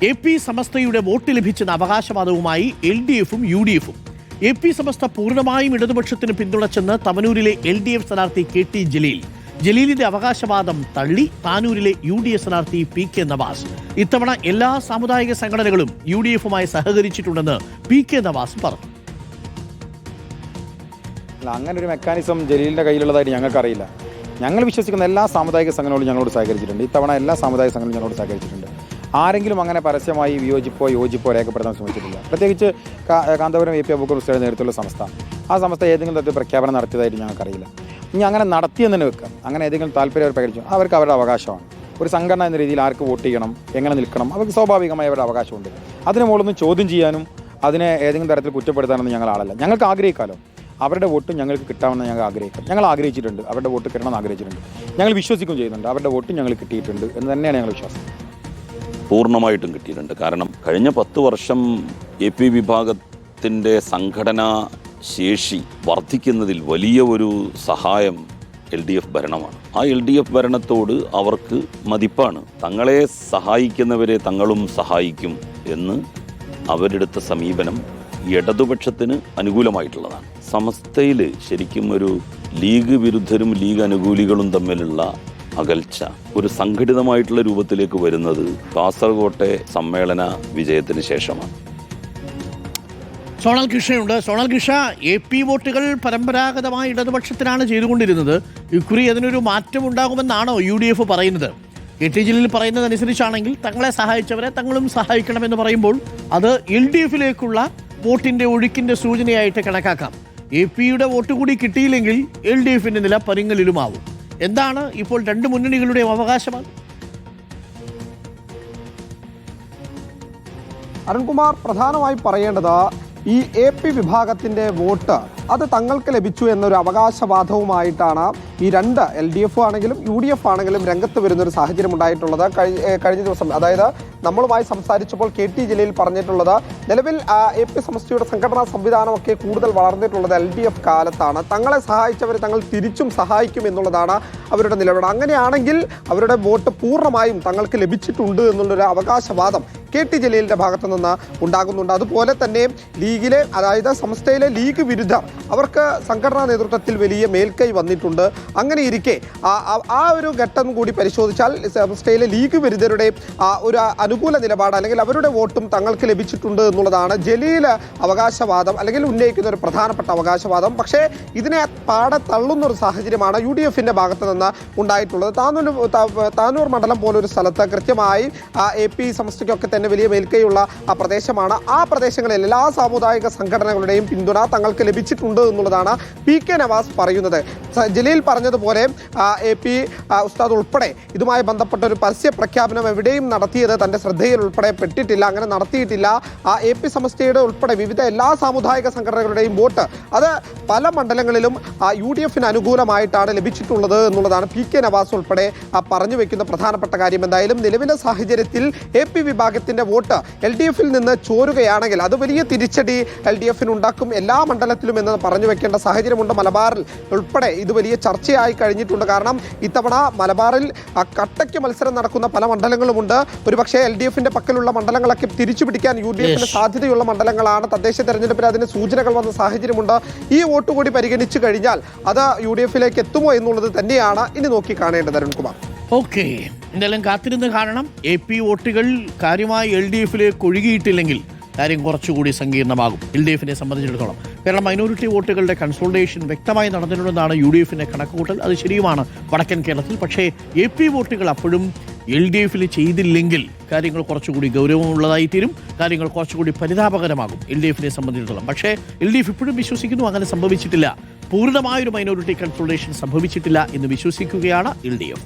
AP സമസ്തയുടെ vote ലഭിച്ചെന്ന അവകാശവാദവുമായി LDFും UDFും. AP സമസ്ത പൂർണ്ണമായും ഇടതുപക്ഷത്തിന് പിന്തുണച്ചെന്ന് തവനൂരിലെ LDF സ്ഥാനാർത്ഥി KT ജലീൽ. ജലീലിന്റെ അവകാശവാദം തള്ളി താനൂരിലെ UDF സ്ഥാനാർത്ഥി PK നവാസ്. ഇത്തവണ എല്ലാ സാമുദായിക സംഘടനകളും UDFുമായി സഹകരിച്ചിട്ടുണ്ടെന്ന് PK നവാസ് പറഞ്ഞു. അങ്ങനെ ഒരു മെക്കാനിസം ജലീലിന്റെ കയ്യിലുള്ളതായിട്ട് ഞങ്ങൾക്കറിയില്ല. ഞങ്ങൾ വിശ്വസിക്കുന്ന എല്ലാ സാമുദായിക സംഘടനകളും ഞങ്ങളോട് സഹകരിച്ചിട്ടുണ്ട്. ഇത്തവണ എല്ലാ സാമുദായിക സംഘടനകളും ഞങ്ങളോട് സഹകരിച്ചിട്ടുണ്ട്. ആരെങ്കിലും അങ്ങനെ പരസ്യമായി യോജിപ്പോ രേഖപ്പെടുത്താൻ ശ്രമിച്ചിട്ടില്ല. പ്രത്യേകിച്ച് കാന്തപുരം AP അബൂബക്കർ ഉസ്താദിന്റെ നേതൃത്വത്തിലുള്ള സംസ്ഥ, ആ സംസ്ഥ ഏതെങ്കിലും തരത്തിൽ പ്രഖ്യാപനം നടത്തിയതായിട്ട് ഞങ്ങൾക്കറിയില്ല. ഇനി അങ്ങനെ നടത്തിയെന്ന് തന്നെ വെക്കാം. അങ്ങനെ ഏതെങ്കിലും താല്പര്യം അവർ പ്രകടിച്ചു, അവർക്ക് അവരുടെ അവകാശമാണ്. ഒരു സംഘടന എന്ന രീതിയിൽ ആർക്ക് വോട്ട് ചെയ്യണം, എങ്ങനെ നിൽക്കണം, അവർക്ക് സ്വാഭാവികമായി അവരുടെ അവകാശമുണ്ട്. അതിന് മുകളിലൊന്നും ചോദ്യം ചെയ്യാനും അതിനെ ഏതെങ്കിലും തരത്തിൽ കുറ്റപ്പെടുത്താനൊന്നും ഞങ്ങൾ ആളല്ല. ഞങ്ങൾക്ക് ആഗ്രഹിക്കാമല്ലോ, അവരുടെ വോട്ട് ഞങ്ങൾക്ക് കിട്ടാമെന്ന് ഞങ്ങൾ ആഗ്രഹിക്കാം. ഞങ്ങൾ ആഗ്രഹിച്ചിട്ടുണ്ട്, അവരുടെ വോട്ട് കിട്ടണമെന്ന് ആഗ്രഹിച്ചിട്ടുണ്ട്. ഞങ്ങൾ വിശ്വസിക്കുകയും ചെയ്യുന്നുണ്ട്, അവരുടെ വോട്ട് ഞങ്ങൾ കിട്ടിയിട്ടുണ്ട് എന്ന് തന്നെയാണ് ഞങ്ങൾ വിശ്വാസം. പൂർണ്ണമായിട്ടും കിട്ടിയിട്ടുണ്ട്. കാരണം കഴിഞ്ഞ 10 വർഷം AP വിഭാഗത്തിൻ്റെ സംഘടനാ ശേഷി വർദ്ധിക്കുന്നതിൽ വലിയ ഒരു സഹായം LDF ഭരണമാണ്. ആ LDF ഭരണത്തോട് അവർക്ക് മതിപ്പാണ്. തങ്ങളെ സഹായിക്കുന്നവരെ തങ്ങളും സഹായിക്കും എന്ന് അവരെടുത്ത സമീപനം ഇടതുപക്ഷത്തിന് അനുകൂലമായിട്ടുള്ളതാണ്. സമസ്തയിൽ ശരിക്കും ഒരു ലീഗ് വിരുദ്ധരും ലീഗ് അനുകൂലികളും തമ്മിലുള്ള അകൽച്ച ഒരു സംഘടിതമായിട്ടുള്ള രൂപത്തിലേക്ക് വരുന്നത് കാസർകോട്ടെ സമ്മേളന വിജയത്തിന് ശേഷമാണ്. സോണൽ കൃഷ്ണയുണ്ട്. സോണൽ കൃഷ്ണ, AP വോട്ടുകൾ പരമ്പരാഗതമായി ഇടതുപക്ഷത്തിനാണ് ചെയ്തുകൊണ്ടിരുന്നത്. ഇക്കുറി അതിനൊരു മാറ്റം ഉണ്ടാകുമെന്നാണോ UDF പറയുന്നത്? KT ജലീൽ പറയുന്നതനുസരിച്ചാണെങ്കിൽ തങ്ങളെ സഹായിച്ചവരെ തങ്ങളും സഹായിക്കണമെന്ന് പറയുമ്പോൾ അത് LDFിലേക്കുള്ള വോട്ടിന്റെ ഒഴുക്കിന്റെ സൂചനയായിട്ട് കണക്കാക്കാം. AP വോട്ട് കൂടി കിട്ടിയില്ലെങ്കിൽ LDFിന്റെ നില പരിങ്ങലിലുമാവും. എന്താണ് ഇപ്പോൾ രണ്ട് മുന്നണികളുടെയും അവകാശമാണ്? അരുൺകുമാർ, പ്രധാനമായി പറയേണ്ടത് ഈ AP വിഭാഗത്തിൻ്റെ വോട്ട് അത് തങ്ങൾക്ക് ലഭിച്ചു എന്നൊരു അവകാശവാദവുമായിട്ടാണ് ഈ രണ്ട് LDF ആണെങ്കിലും UDF ആണെങ്കിലും രംഗത്ത് വരുന്നൊരു സാഹചര്യം ഉണ്ടായിട്ടുള്ളത്. കഴിഞ്ഞ ദിവസം, അതായത് നമ്മളുമായി സംസാരിച്ചപ്പോൾ KT ജലീൽ പറഞ്ഞിട്ടുള്ളത്, നിലവിൽ AP സമസ്തയുടെ സംഘടനാ സംവിധാനമൊക്കെ കൂടുതൽ വളർന്നിട്ടുള്ളത് LDF കാലത്താണ്. തങ്ങളെ സഹായിച്ചവരെ തങ്ങൾ തിരിച്ചും സഹായിക്കും എന്നുള്ളതാണ് അവരുടെ നിലപാട്. അങ്ങനെയാണെങ്കിൽ അവരുടെ വോട്ട് പൂർണ്ണമായും തങ്ങൾക്ക് ലഭിച്ചിട്ടുണ്ട് എന്നുള്ളൊരു അവകാശവാദം KT ജലീലിൻ്റെ ഭാഗത്തു നിന്ന് ഉണ്ടാകുന്നുണ്ട്. അതുപോലെ തന്നെ ലീഗിലെ, അതായത് സംസ്ഥയിലെ ലീഗ് വിരുദ്ധർ അവർക്ക് സംഘടനാ നേതൃത്വത്തിൽ വലിയ മേൽക്കൈ വന്നിട്ടുണ്ട്. അങ്ങനെ ഇരിക്കെ ആ ഒരു ഘട്ടം കൂടി പരിശോധിച്ചാൽ സംസ്ഥയിലെ ലീഗ് വിരുദ്ധരുടെ ഒരു അനുകൂല നിലപാട് അല്ലെങ്കിൽ അവരുടെ വോട്ടും തങ്ങൾക്ക് ലഭിച്ചിട്ടുണ്ട് എന്നുള്ളതാണ് ജലീൽ അവകാശവാദം അല്ലെങ്കിൽ ഉന്നയിക്കുന്ന ഒരു പ്രധാനപ്പെട്ട അവകാശവാദം. പക്ഷേ ഇതിനെ പാടെ തള്ളുന്നൊരു സാഹചര്യമാണ് UDFിൻ്റെ ഭാഗത്ത് നിന്ന് ഉണ്ടായിട്ടുള്ളത്. താനൂർ മണ്ഡലം പോലൊരു സ്ഥലത്ത് കൃത്യമായി AP സംസ്ഥയ്ക്കൊക്കെ തന്നെ വലിയ മേൽക്കൈയുള്ള പ്രദേശമാണ്. ആ പ്രദേശങ്ങളിൽ എല്ലാ സാമുദായിക സംഘടനകളുടെയും പിന്തുണ തങ്ങൾക്ക് ലഭിച്ചിട്ടുണ്ട് എന്നുള്ളതാണ് PK നവാസ് പറയുന്നത്. ജലീൽ പറഞ്ഞതുപോലെ AP ഉസ്താദ് ഉൾപ്പെടെ ഇതുമായി ബന്ധപ്പെട്ട ഒരു പരസ്യ പ്രഖ്യാപനം എവിടെയും നടത്തിയത് തൻ്റെ ശ്രദ്ധയിൽ ഉൾപ്പെടെ പെട്ടിട്ടില്ല, അങ്ങനെ നടത്തിയിട്ടില്ല. AP സമസ്തയുടെ ഉൾപ്പെടെ വിവിധ എല്ലാ സാമുദായിക സംഘടനകളുടെയും വോട്ട് അത് പല മണ്ഡലങ്ങളിലും UDFിന് അനുകൂലമായിട്ടാണ് ലഭിച്ചിട്ടുള്ളത് എന്നുള്ളതാണ് PK നവാസ് ഉൾപ്പെടെ പറഞ്ഞു വെക്കുന്ന പ്രധാനപ്പെട്ട കാര്യം. എന്തായാലും നിലവിലെ സാഹചര്യത്തിൽ AP വിഭാഗത്തിൻ്റെ വോട്ട് LDFിൽ നിന്ന് ചോരുകയാണെങ്കിൽ അത് വലിയ തിരിച്ചടി LDFിന് ഉണ്ടാക്കും എല്ലാ മണ്ഡലത്തിലും എന്ന് പറഞ്ഞു വെക്കേണ്ട സാഹചര്യമുണ്ട്. മലബാറിൽ ഉൾപ്പെടെ ഇത് വലിയ ചർച്ചയായി കഴിഞ്ഞിട്ടുണ്ട്. കാരണം ഇത്തവണ മലബാറിൽ കട്ടയ്ക്ക് മത്സരം നടക്കുന്ന പല മണ്ഡലങ്ങളുമുണ്ട്. ഒരുപക്ഷെ LDFിന്റെ പക്കലുള്ള മണ്ഡലങ്ങളൊക്കെ തിരിച്ചു പിടിക്കാൻ UDFിന് സാധ്യതയുള്ള മണ്ഡലങ്ങളാണ്. തദ്ദേശ തെരഞ്ഞെടുപ്പിൽ അതിന് സൂചനകൾ വന്ന സാഹചര്യമുണ്ട്. ഈ വോട്ട് കൂടി പരിഗണിച്ചു കഴിഞ്ഞാൽ അത് UDFിലേക്ക് എത്തുമോ എന്നുള്ളത് തന്നെയാണ് ഇനി നോക്കി കാണേണ്ടത്. അരുൺകുമാർ, ഓക്കെ, എന്തായാലും കാത്തിരുന്ന് കാണണം. AP വോട്ടുകൾ കാര്യമായി LDFിലേക്ക് ഒഴുകിയിട്ടില്ലെങ്കിൽ കാര്യം കുറച്ചുകൂടി സങ്കീർണമാകും LDFിനെ സംബന്ധിച്ചിടത്തോളം. കാരണം മൈനോറിറ്റി വോട്ടുകളുടെ കൺസോൾട്ടേഷൻ വ്യക്തമായി നടന്നിട്ടുണ്ടെന്നാണ് UDFിൻ്റെ കണക്കുകൂട്ടൽ. അത് ശരിയുമാണ് വടക്കൻ കേരളത്തിൽ. പക്ഷേ AP വോട്ടുകൾ അപ്പോഴും LDFിൽ ചെയ്തില്ലെങ്കിൽ കാര്യങ്ങൾ കുറച്ചുകൂടി ഗൗരവമുള്ളതായി തീരും, കാര്യങ്ങൾ കുറച്ചുകൂടി പരിതാപകരമാകും LDFിനെ സംബന്ധിച്ചിടത്തോളം. പക്ഷേ LDF ഇപ്പോഴും വിശ്വസിക്കുന്നു അങ്ങനെ സംഭവിച്ചിട്ടില്ല, പൂർണ്ണമായൊരു മൈനോറിറ്റി കൺസോൾട്ടേഷൻ സംഭവിച്ചിട്ടില്ല എന്ന് വിശ്വസിക്കുകയാണ് LDF.